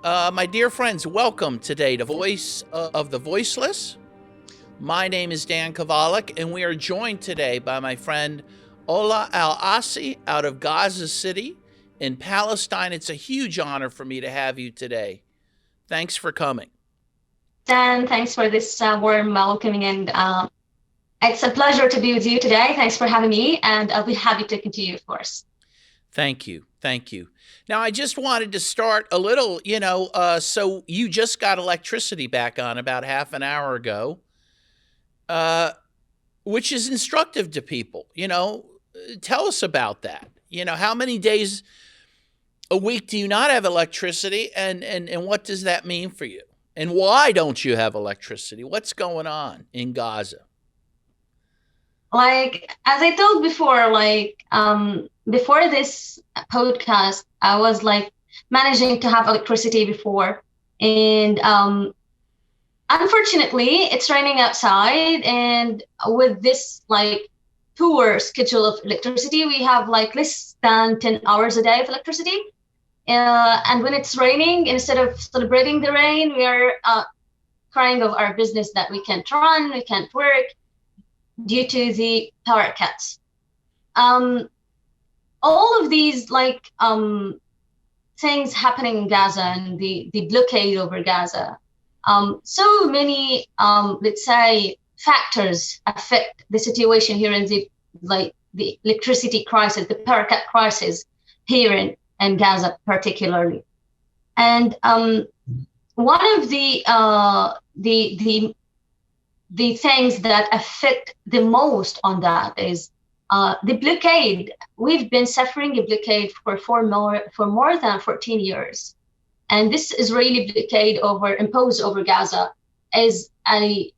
My dear friends, welcome today to Voice of the Voiceless. My name is Dan Kovalik, and we are joined today by my friend Ola Al Asi out of Gaza City in Palestine. It's a huge honor for me to have you today. Thanks for coming. Dan, thanks for this warm welcoming, and it's a pleasure to be with you today. Thanks for having me, and I'll be happy talking to you, of course. Thank you. Thank you. Now, I just wanted to start a little, so you just got electricity back on about half an hour ago, which is instructive to people. Tell us about that. How many days a week do you not have electricity, and what does that mean for you? And why don't you have electricity? What's going on in Gaza? Like, as I told before, before this podcast, I was managing to have electricity before. And unfortunately, it's raining outside. And with this poor schedule of electricity, we have less than 10 hours a day of electricity. And when it's raining, instead of celebrating the rain, we are crying of our business that we can't run, we can't work due to the power cuts. All of these things happening in Gaza and the blockade over Gaza, so many let's say factors affect the situation here in the electricity crisis, the power cut crisis here in Gaza particularly. And one of the things that affect the most on that is the blockade. We've been suffering a blockade for more than 14 years. And this Israeli blockade imposed over Gaza is a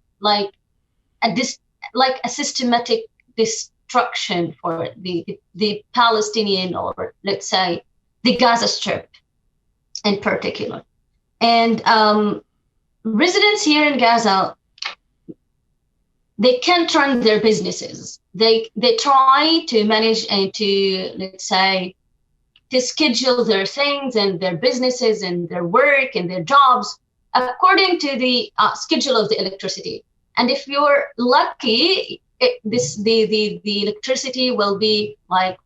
systematic destruction for the Palestinian, or let's say the Gaza Strip in particular. And residents here in Gaza, they can't run their businesses. They try to manage and to, let's say, to schedule their things and their businesses and their work and their jobs according to the schedule of the electricity. And if you're lucky, the electricity will be for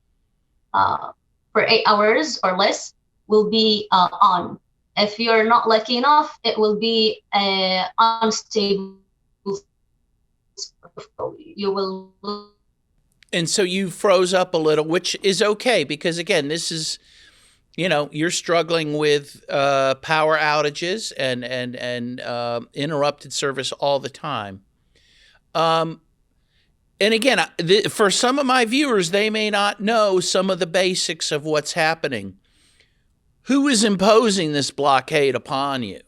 8 hours or less will be on. If you're not lucky enough, it will be unstable. You will. And so you froze up a little, which is okay, because again, this is, you're struggling with power outages and interrupted service all the time. And again, for some of my viewers, they may not know some of the basics of what's happening. Who is imposing this blockade upon you?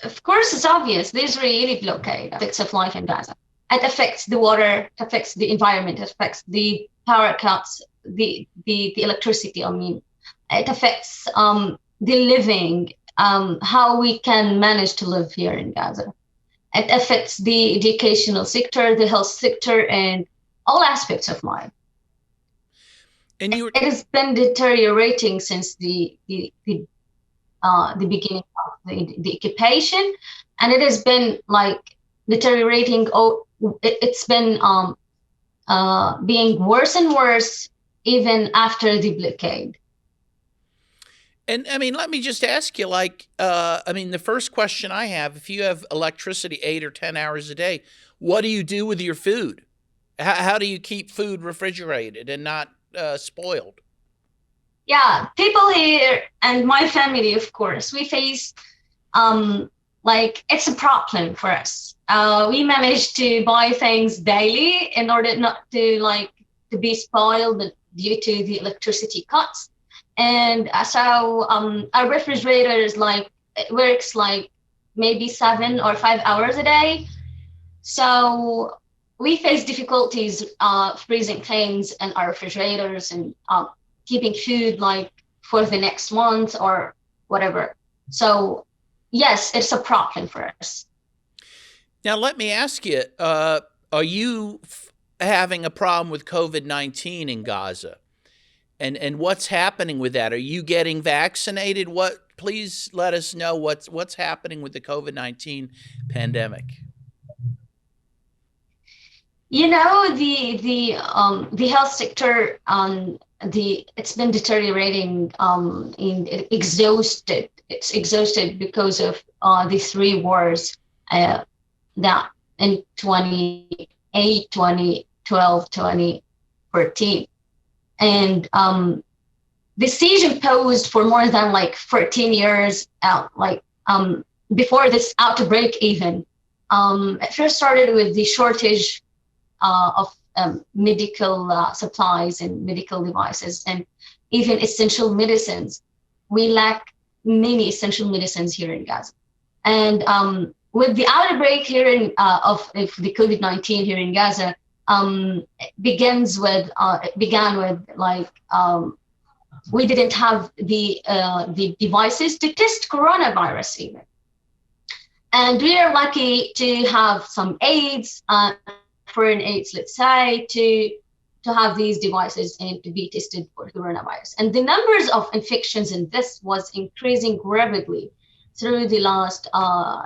Of course, it's obvious. The Israeli blockade affects of life in Gaza. It affects the water, it affects the environment, it affects the power cuts, the electricity. It affects the living, how we can manage to live here in Gaza. It affects the educational sector, the health sector, and all aspects of life. And it has been deteriorating since the beginning of the occupation, and it has been deteriorating. It's been being worse and worse even after the blockade. And let me just ask you, the first question I have, if you have electricity 8 or 10 hours a day, what do you do with your food? How do you keep food refrigerated and not spoiled? Yeah, people here and my family, of course, we face it's a problem for us. We manage to buy things daily in order not to be spoiled due to the electricity cuts. And so our refrigerators it works maybe 7 or 5 hours a day. So we face difficulties freezing things in our refrigerators and keeping food for the next month or whatever. So yes, it's a problem for us. Now, let me ask you, are you having a problem with COVID-19 in Gaza? And what's happening with that? Are you getting vaccinated? please let us know what's happening with the COVID-19 pandemic. You know, the health sector, it's been deteriorating, it's exhausted because of the three wars that in 2008, 2012, 2014. And the siege imposed for more than like 14 years, before this outbreak even. It first started with the shortage of medical supplies and medical devices and even essential medicines. We lack many essential medicines here in Gaza. And with the outbreak here of the COVID-19 here in Gaza, it began with we didn't have the devices to test coronavirus even. And we are lucky to have some aids, foreign aids, let's say, to have these devices and to be tested for coronavirus. And the numbers of infections in this was increasing rapidly through the last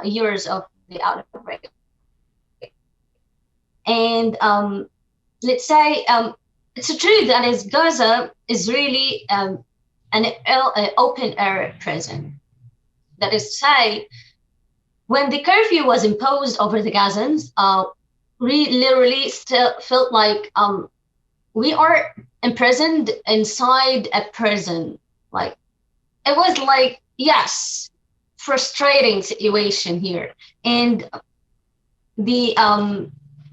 years of the outbreak. And let's say it's true that Gaza is really an open air prison. That is to say, when the curfew was imposed over the Gazans, we literally still felt like we are imprisoned inside a prison. Like, it was like, yes, frustrating situation here. And the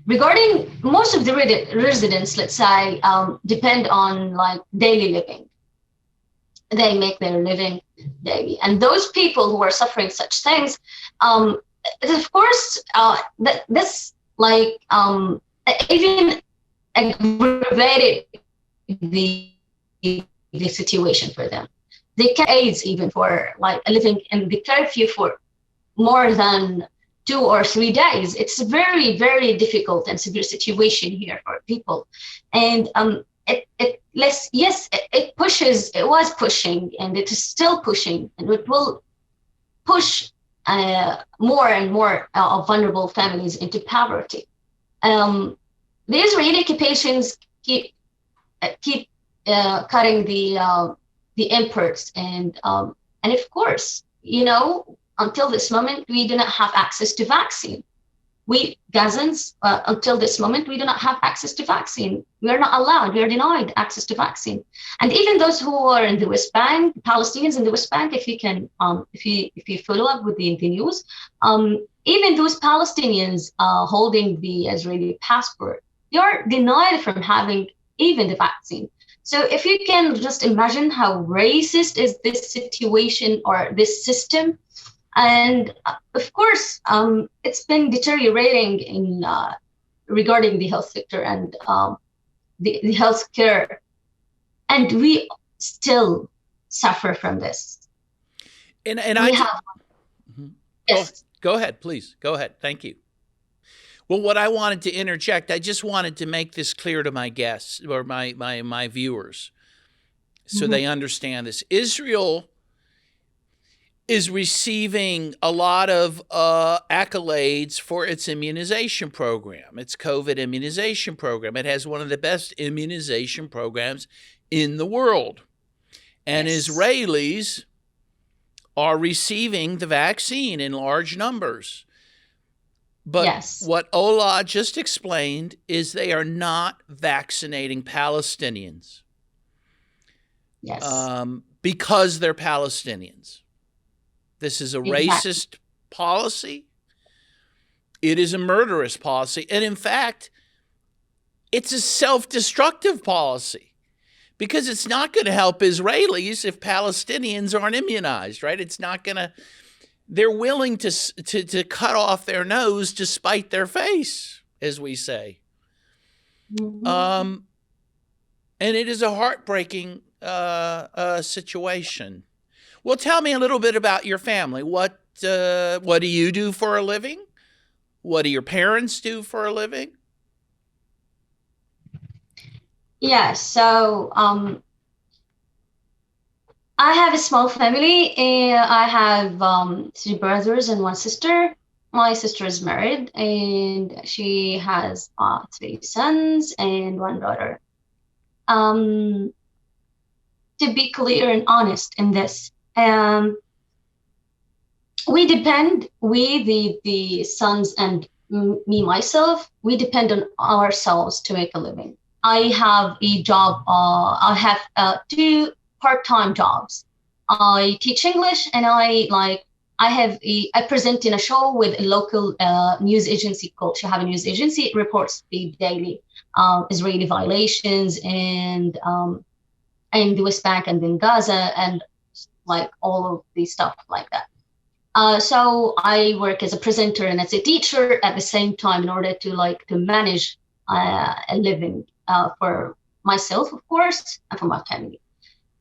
regarding most of the residents, let's say, depend on like daily living. They make their living daily. And those people who are suffering such things, of course, this like even aggravated the situation for them. They can't aids even for like living in the curfew for more than 2 or 3 days. It's a very, very difficult and severe situation here for people. And it was pushing, and it is still pushing, and it will push more and more vulnerable families into poverty. The Israeli occupations keep cutting the imports, and of course, you know, until this moment, we do not have access to vaccine. We Gazans, until this moment, we do not have access to vaccine. We are not allowed. We are denied access to vaccine. And even those who are in the West Bank, Palestinians in the West Bank, if you can, if you follow up with the news, even those Palestinians holding the Israeli passport, they are denied from having even the vaccine. So if you can just imagine how racist is this situation or this system. And of course, it's been deteriorating in regarding the health sector and the health care, and we still suffer from this. And yes. Go ahead, please. Go ahead. Thank you. Well, what I wanted to interject, I just wanted to make this clear to my guests or my viewers, so they understand this. Israel is receiving a lot of accolades for its immunization program, its COVID immunization program. It has one of the best immunization programs in the world. And yes, Israelis are receiving the vaccine in large numbers. But yes, what Ola just explained is they are not vaccinating Palestinians. Yes. Because they're Palestinians. This is a racist policy. It is a murderous policy. And in fact, it's a self-destructive policy, because it's not going to help Israelis if Palestinians aren't immunized, right? It's not going to. They're willing to cut off their nose to spite their face, as we say. And it is a heartbreaking situation. Well, tell me a little bit about your family. What do you do for a living? What do your parents do for a living? Yeah, so I have a small family. I have 3 brothers and 1 sister. My sister is married and she has 3 sons and 1 daughter. Um, to be clear and honest in this, the sons and me, myself, we depend on ourselves to make a living. I have a job, I have 2 part-time jobs. I teach English and I present in a show with a local news agency called Shahab News Agency. It reports the daily Israeli violations and in the West Bank and in Gaza and like all of the stuff like that. So I work as a presenter and as a teacher at the same time in order to manage a living for myself, of course, and for my family.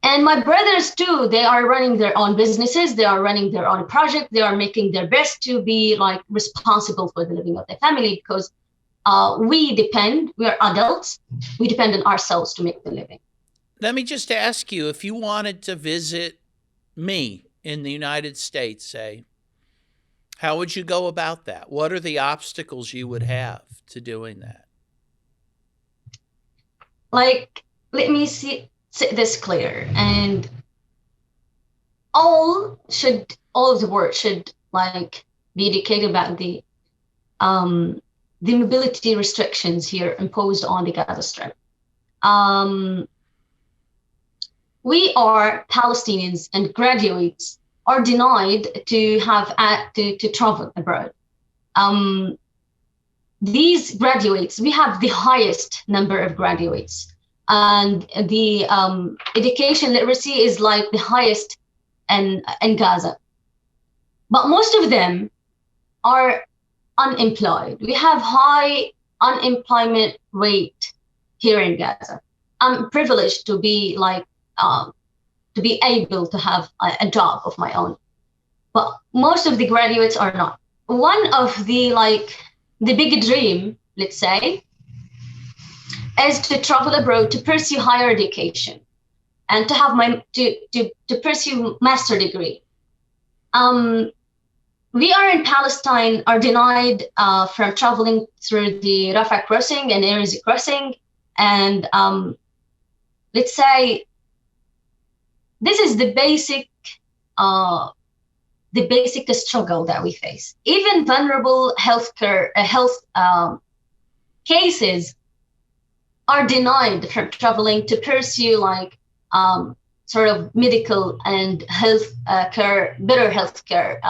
And my brothers too, they are running their own businesses. They are running their own project. They are making their best to be responsible for the living of their family because we are adults. We depend on ourselves to make the living. Let me just ask you, if you wanted to visit me in the United States, say, how would you go about that? What are the obstacles you would have to doing that? Let me set this clear, and all of the work should be educated about the mobility restrictions here imposed on the Gaza Strip. We are Palestinians and graduates are denied to to travel abroad. These graduates, we have the highest number of graduates, and the education literacy is the highest in Gaza. But most of them are unemployed. We have high unemployment rate here in Gaza. I'm privileged to be able to have a job of my own, but most of the graduates are not. One of the big dream, let's say, is to travel abroad to pursue higher education and to have to pursue master degree. We are in Palestine are denied from traveling through the Rafah crossing and Erez crossing, and let's say this is the basic struggle that we face. Even vulnerable health cases are denied from traveling to pursue sort of medical and health care, better health care,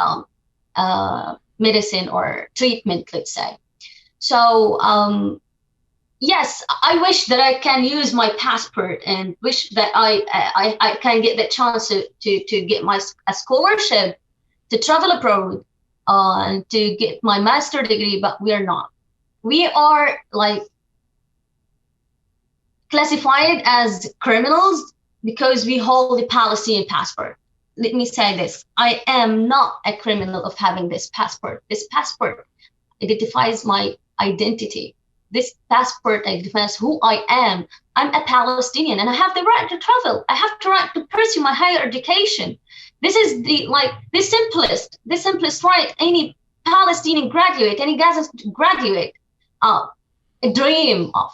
medicine or treatment, let's say. So yes, I wish that I can use my passport and wish that I can get the chance to get a scholarship to travel abroad and to get my master degree, but we are not. We are classified as criminals because we hold the Palestinian passport. Let me say this. I am not a criminal of having this passport. This passport identifies my identity. This passport identifies who I am. I'm a Palestinian and I have the right to travel. I have the right to pursue my higher education. This is the simplest right any Palestinian graduate, any Gaza graduate dream of,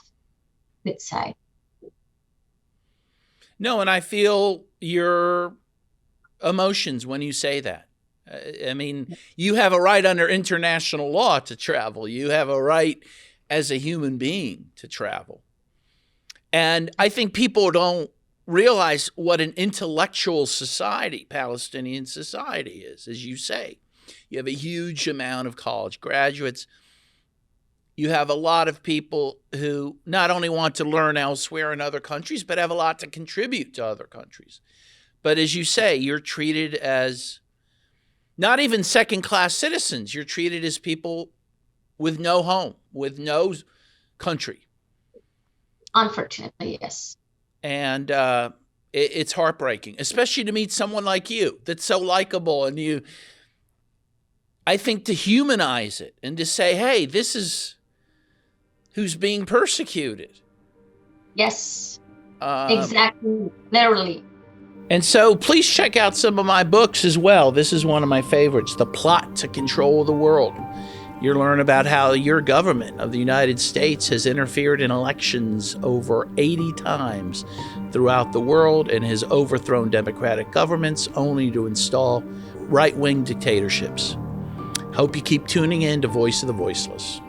let's say. No, and I feel your emotions when you say that. I mean, you have a right under international law to travel. You have a right as a human being to travel. And I think people don't realize what an intellectual society Palestinian society is, as you say. You have a huge amount of college graduates. You have a lot of people who not only want to learn elsewhere in other countries, but have a lot to contribute to other countries. But as you say, you're treated as not even second-class citizens. You're treated as people with no home, with no country. Unfortunately, yes. And it's heartbreaking, especially to meet someone like you that's so likable. And I think to humanize it and to say, hey, this is who's being persecuted. Yes, exactly, literally. And so please check out some of my books as well. This is one of my favorites, The Plot to Control the World. You'll learn about how your government of the United States has interfered in elections over 80 times throughout the world and has overthrown democratic governments only to install right-wing dictatorships. Hope you keep tuning in to Voice of the Voiceless.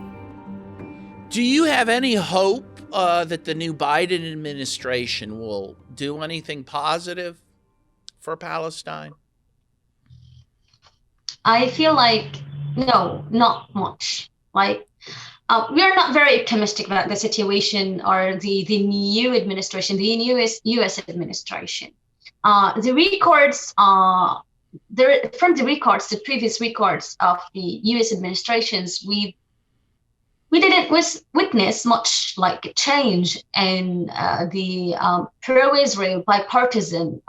Do you have any hope that the new Biden administration will do anything positive for Palestine? I feel like no, not much. Like we are not very optimistic about the situation or the new administration, the new U.S. administration. The records, from the previous records of the U.S. administrations, we didn't witness much like a change in the pro-Israel bipartisan,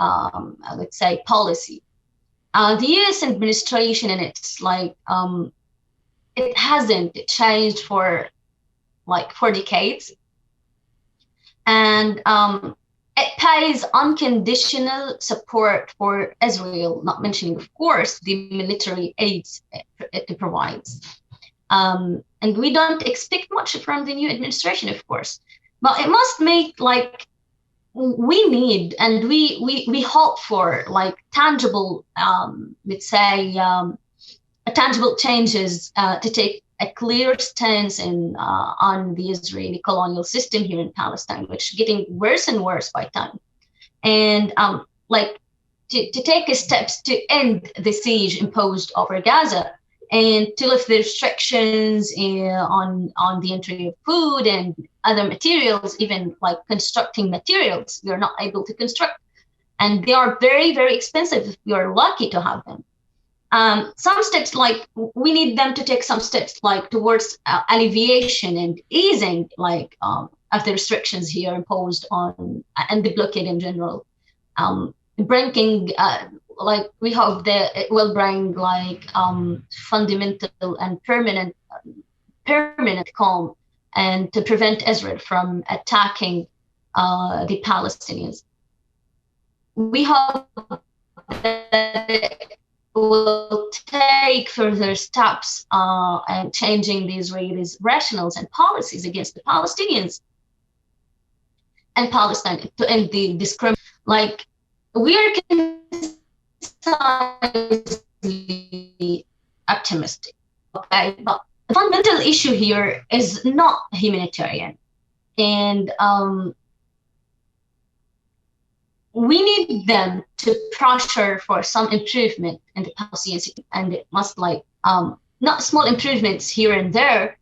let's say, policy. The U.S. administration, and it's like it hasn't changed for decades, and it pays unconditional support for Israel, not mentioning, of course, the military aids it provides. And we don't expect much from the new administration, of course, but it must make we need and we hope for tangible, let's say, tangible changes to take a clear stance on the Israeli colonial system here in Palestine, which is getting worse and worse by time, and to take steps to end the siege imposed over Gaza and to lift the restrictions on the entry of food and other materials, even like constructing materials. We are not able to construct, and they are very, very expensive if we are lucky to have them. Some steps, we need them to take some steps towards alleviation and easing of the restrictions here imposed on, and the blockade in general. Bringing we hope that it will bring fundamental and permanent calm, and to prevent Israel from attacking the Palestinians. We hope that it will take further steps and changing the Israelis' rationales and policies against the Palestinians and Palestine to end the discrimination. We are concisely optimistic, okay? But the fundamental issue here is not humanitarian, and we need them to pressure for some improvement in the Palestinian situation, and it must not small improvements here and there.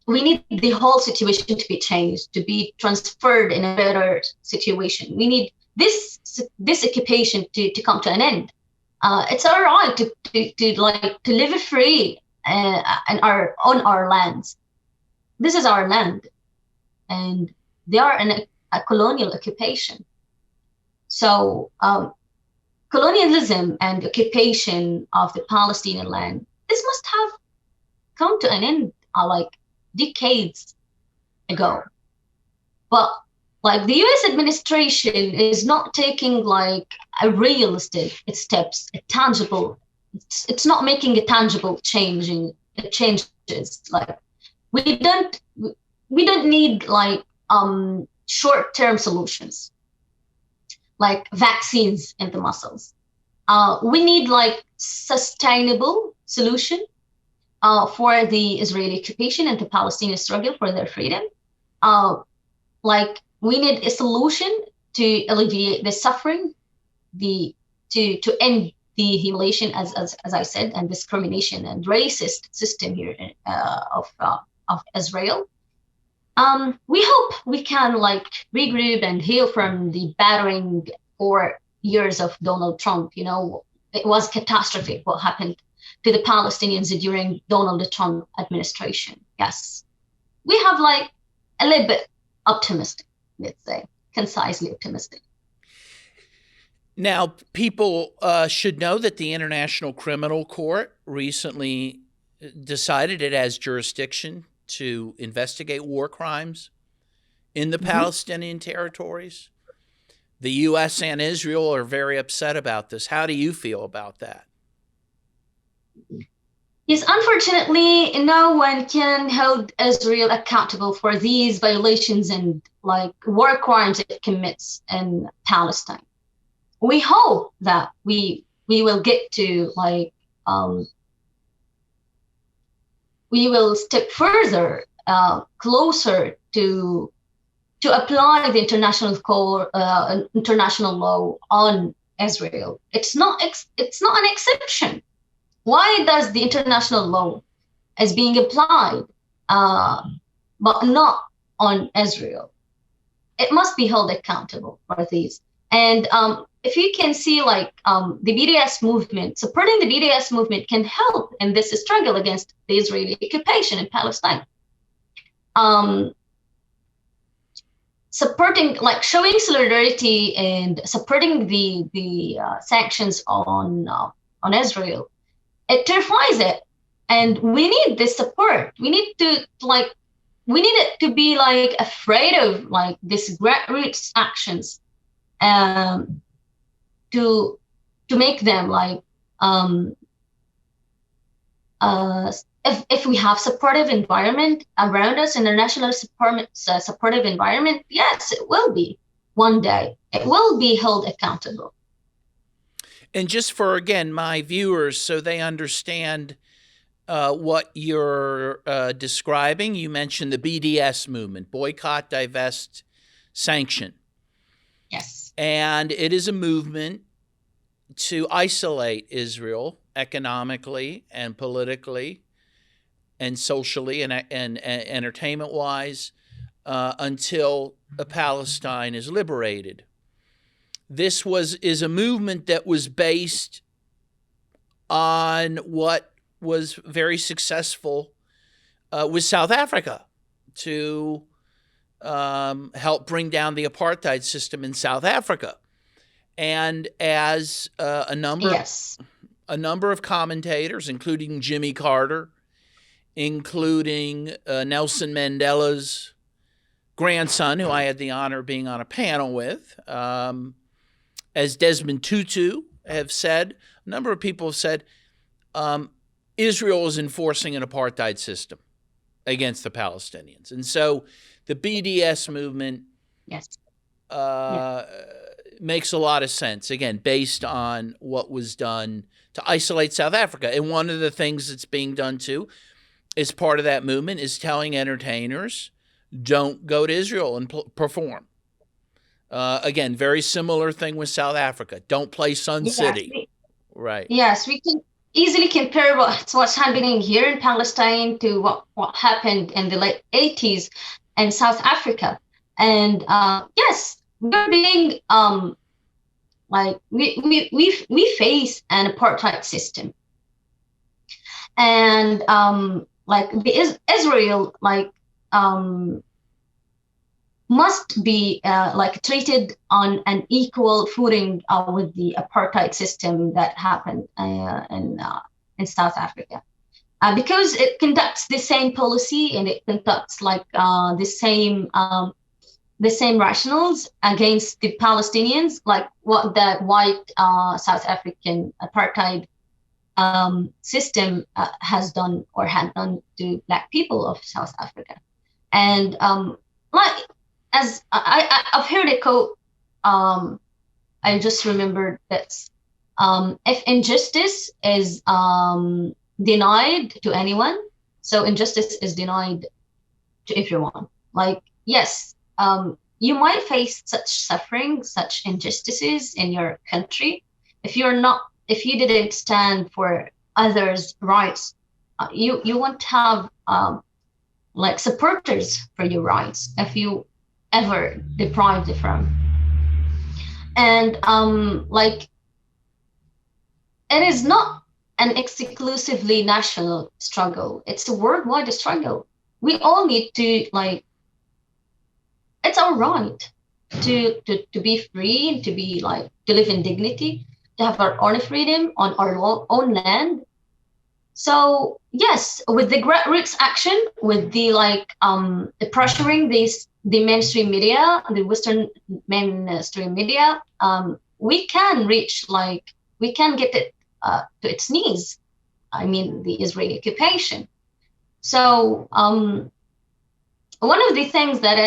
We need the whole situation to be changed, to be transferred in a better situation. We need this occupation to come to an end. It's all right to live free on our lands. This is our land, and they are in a colonial occupation. So colonialism and occupation of the Palestinian land, this must have come to an end decades ago. But the U.S. administration is not taking a realistic steps, a tangible. It's not making a tangible changes. We don't need short-term solutions like vaccines in the muscles. We need sustainable solution for the Israeli occupation and the Palestinian struggle for their freedom. We need a solution to alleviate the suffering, to end the humiliation, as I said, and discrimination and racist system here of Israel. We hope we can regroup and heal from the battering 4 years of Donald Trump. It was catastrophic what happened to the Palestinians during Donald Trump administration. Yes, we have a little bit optimistic, let's say, concisely optimistic. Now, people should know that the International Criminal Court recently decided it has jurisdiction to investigate war crimes in the Palestinian territories. The U.S. and Israel are very upset about this. How do you feel about that? Yes, unfortunately, no one can hold Israel accountable for these violations and war crimes it commits in Palestine. We hope that we will get to we will step further, closer to apply the international law on Israel. It's not an exception. Why does the international law is being applied, but not on Israel? It must be held accountable for these. And if you can see, the BDS movement, supporting the BDS movement can help in this struggle against the Israeli occupation in Palestine. Supporting, showing solidarity and supporting the sanctions on Israel, it terrifies it, and we need this support. We need to we need it to be afraid of this grassroots actions, to make them if we have supportive environment around us, international supportive environment, yes, it will be one day. It will be held accountable. And just for, again, my viewers, so they understand what you're describing, you mentioned the BDS movement, boycott, divest, sanction. Yes. And it is a movement to isolate Israel economically and politically and socially and entertainment-wise until Palestine is liberated. This is a movement that was based on what was very successful with South Africa to help bring down the apartheid system in South Africa. And as a number of commentators, including Jimmy Carter, including Nelson Mandela's grandson, who I had the honor of being on a panel with, as Desmond Tutu have said, a number of people have said, Israel is enforcing an apartheid system against the Palestinians. And so the BDS movement makes a lot of sense, again, based on what was done to isolate South Africa. And one of the things that's being done, too, as part of that movement is telling entertainers, don't go to Israel and perform. Again, very similar thing with South Africa. Don't play Sun City. Right. Yes, we can easily compare what's happening here in Palestine to what happened in the late 80s in South Africa. And yes, we're being we face an apartheid system. And Israel must be treated on an equal footing with the apartheid system that happened in South Africa, because it conducts the same policy and it conducts the same rationales against the Palestinians, like what the white South African apartheid system has done or had done to Black people of South Africa. And as I've heard a quote, I just remembered this. If injustice is denied to anyone, so injustice is denied to everyone. Yes, you might face such suffering, such injustices in your country. If you didn't stand for others' rights, you won't have supporters for your rights if you ever deprived it from. And it is not an exclusively national struggle. It's a worldwide struggle. We all need to it's our right to be free and to be to live in dignity, to have our own freedom on our own land. So yes, with the grassroots action, with the pressuring the mainstream media, the Western mainstream media, we can reach, like, we can get it to its knees. I mean, the Israeli occupation. So one of the things that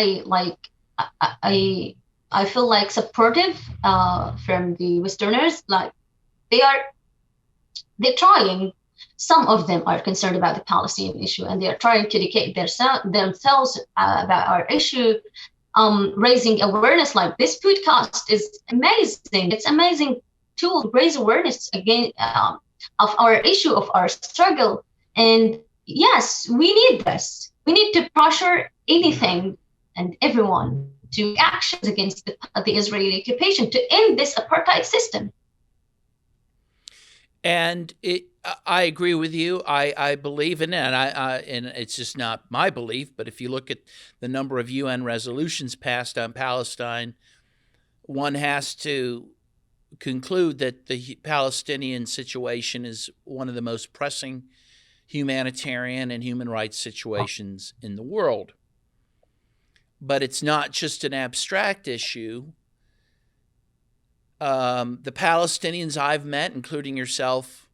I feel like supportive from the Westerners, like they're trying. Some of them are concerned about the Palestinian issue, and they are trying to educate themselves about our issue, raising awareness. Like this podcast is amazing. It's amazing tool to raise awareness again of our issue, of our struggle. And yes, we need this. We need to pressure anything and everyone to actions against the Israeli occupation to end this apartheid system. And I agree with you. I believe in it, and it's just not my belief. But if you look at the number of UN resolutions passed on Palestine, one has to conclude that the Palestinian situation is one of the most pressing humanitarian and human rights situations in the world. But it's not just an abstract issue. The Palestinians I've met, including yourself,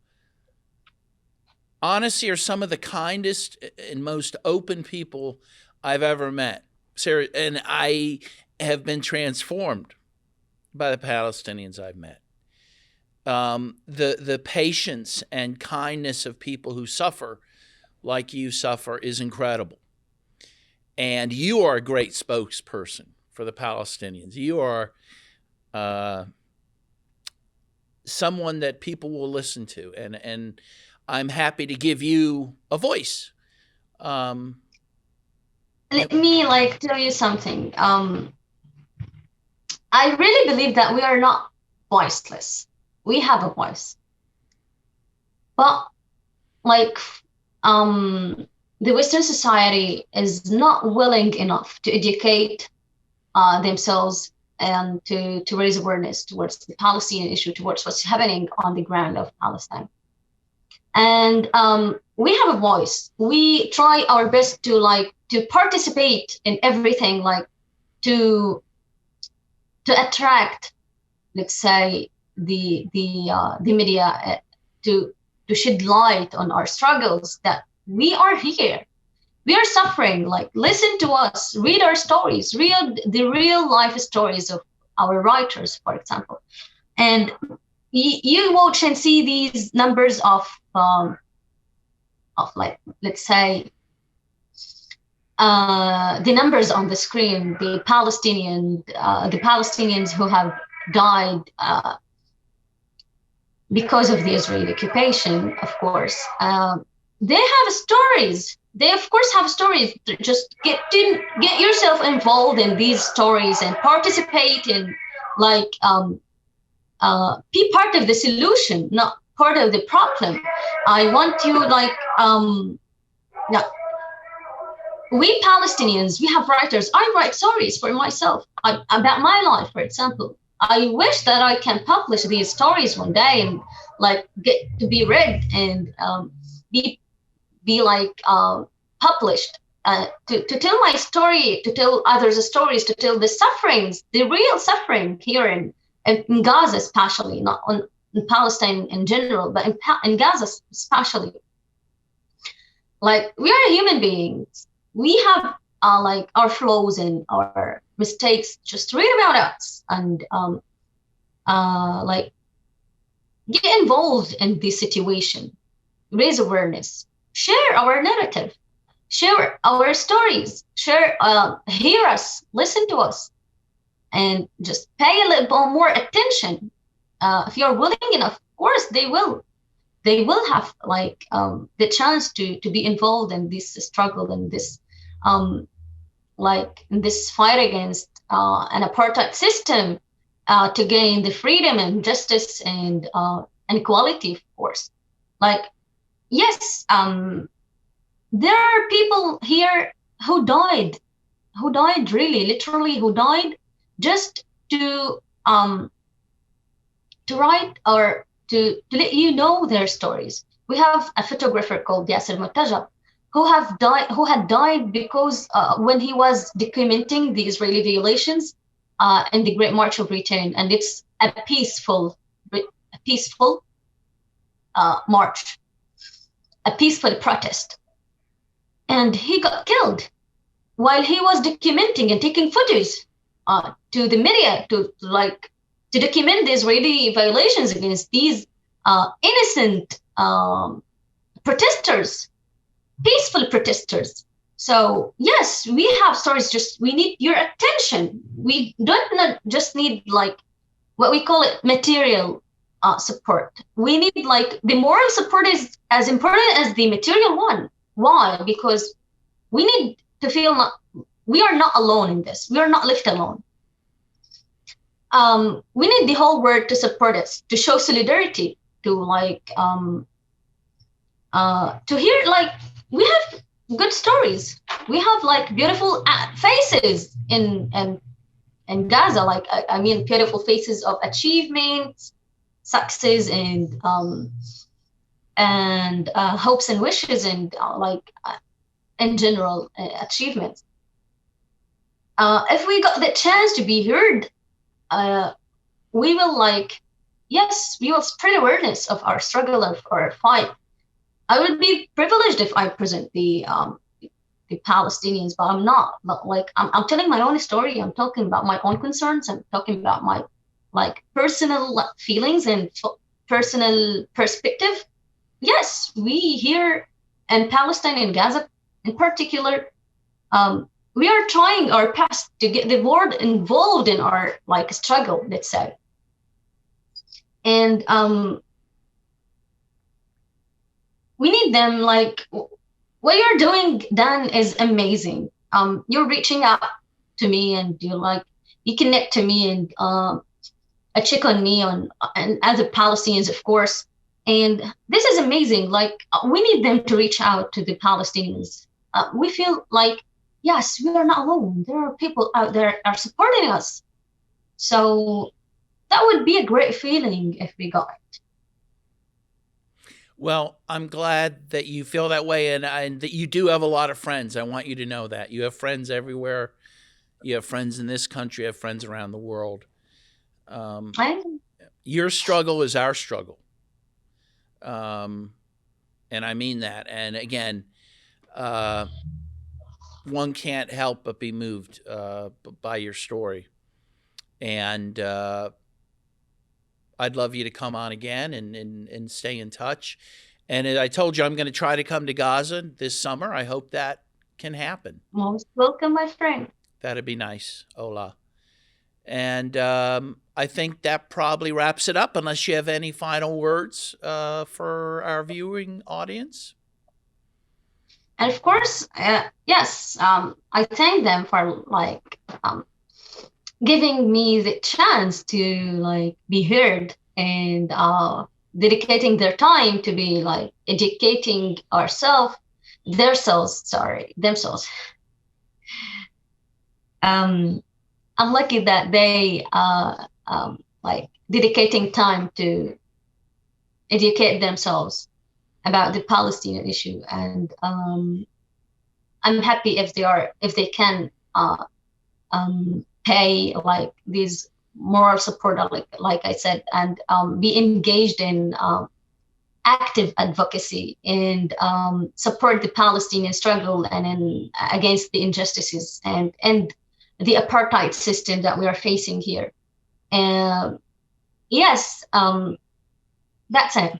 honestly, are some of the kindest and most open people I've ever met. And I have been transformed by the Palestinians I've met. The patience and kindness of people who suffer like you suffer is incredible. And you are a great spokesperson for the Palestinians. You are someone that people will listen to, and I'm happy to give you a voice. Let me tell you something. I really believe that we are not voiceless. We have a voice, but the Western society is not willing enough to educate themselves and to raise awareness towards the Palestinian issue, towards what's happening on the ground of Palestine. And we have a voice. We try our best to participate in everything, to attract, let's say, the media to shed light on our struggles, that we are here. We are suffering. Listen to us, read our stories, the real life stories of our writers, for example. And you watch and see these numbers of let's say, the numbers on the screen, the Palestinians who have died because of the Israeli occupation, of course. They have stories. They, of course, have stories. Just get yourself involved in these stories and participate in, be part of the solution, not part of the problem. I want you, we Palestinians, we have writers. I write stories for myself about my life, for example. I wish that I can publish these stories one day and get to be read and be published, to tell my story, to tell others stories, to tell the sufferings, the real suffering here in Gaza, especially, not in Palestine in general, but in Gaza especially. We are human beings. We have our flaws and our mistakes. Just read about us and get involved in this situation, raise awareness, share our narrative, share our stories, hear us, listen to us, and just pay a little more attention. If you're willing enough, of course, they will have the chance to be involved in this struggle and this in this fight against an apartheid system, to gain the freedom and justice and equality, of course. Yes, there are people here who died really, literally, who died just to write or to let you know their stories. We have a photographer called Yasser Murtaja, who had died because when he was documenting the Israeli violations in the Great March of Return, and it's a peaceful march, a peaceful protest, and he got killed while he was documenting and taking photos to the media to document the Israeli violations against these innocent protesters, peaceful protesters. So yes, we have stories. Just we need your attention. We don't not just need like what we call it material support. We need like the moral support is as important as the material one. Why? Because we need to feel we are not alone in this. We are not left alone. We need the whole world to support us, to show solidarity, to hear like we have good stories. We have like beautiful faces in Gaza. Like I mean, beautiful faces of achievements, success, and hopes and wishes, and in general achievements. If we got the chance to be heard, we will we will spread awareness of our struggle, of our fight. I would be privileged if I present the Palestinians, but I'm not. But I'm telling my own story. I'm talking about my own concerns. I'm talking about my personal feelings and personal perspective. Yes, we here in Palestine and Gaza in particular, we are trying our best to get the world involved in our struggle, let's say. And we need them. What you're doing, Dan, is amazing. You're reaching out to me, and you connect to me, and check on me and other Palestinians, of course. And this is amazing. We need them to reach out to the Palestinians. We feel yes, we are not alone. There are people out there are supporting us. So that would be a great feeling if we got it. Well, I'm glad that you feel that way, and that you do have a lot of friends. I want you to know that. You have friends everywhere. You have friends in this country. You have friends around the world. Your struggle is our struggle. And I mean that. And again, one can't help but be moved by your story. And I'd love you to come on again and stay in touch. And I told you I'm going to try to come to Gaza this summer. I hope that can happen. Most welcome, my friend. That'd be nice, Ola. And I think that probably wraps it up, unless you have any final words for our viewing audience. And of course, yes, I thank them for giving me the chance to be heard, and dedicating their time to be educating themselves. I'm lucky that they dedicating time to educate themselves about the Palestinian issue, and I'm happy if they can pay these moral support, like I said, and be engaged in active advocacy, and support the Palestinian struggle and against the injustices and the apartheid system that we are facing here. And yes, that's it.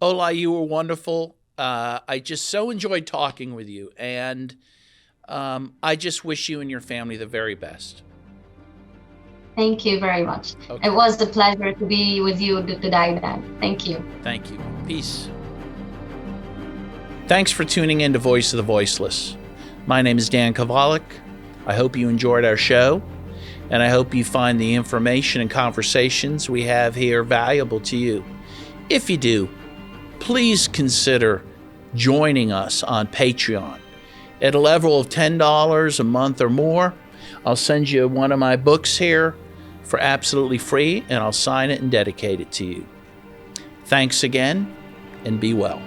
Ola, you were wonderful. I just so enjoyed talking with you, and I just wish you and your family the very best. Thank you very much. Okay. It was a pleasure to be with you today, Dan. Thank you. Thank you. Peace. Thanks for tuning in to Voice of the Voiceless. My name is Dan Kovalik. I hope you enjoyed our show, and I hope you find the information and conversations we have here valuable to you. If you do, please consider joining us on Patreon. At a level of $10 a month or more, I'll send you one of my books here for absolutely free, and I'll sign it and dedicate it to you. Thanks again, and be well.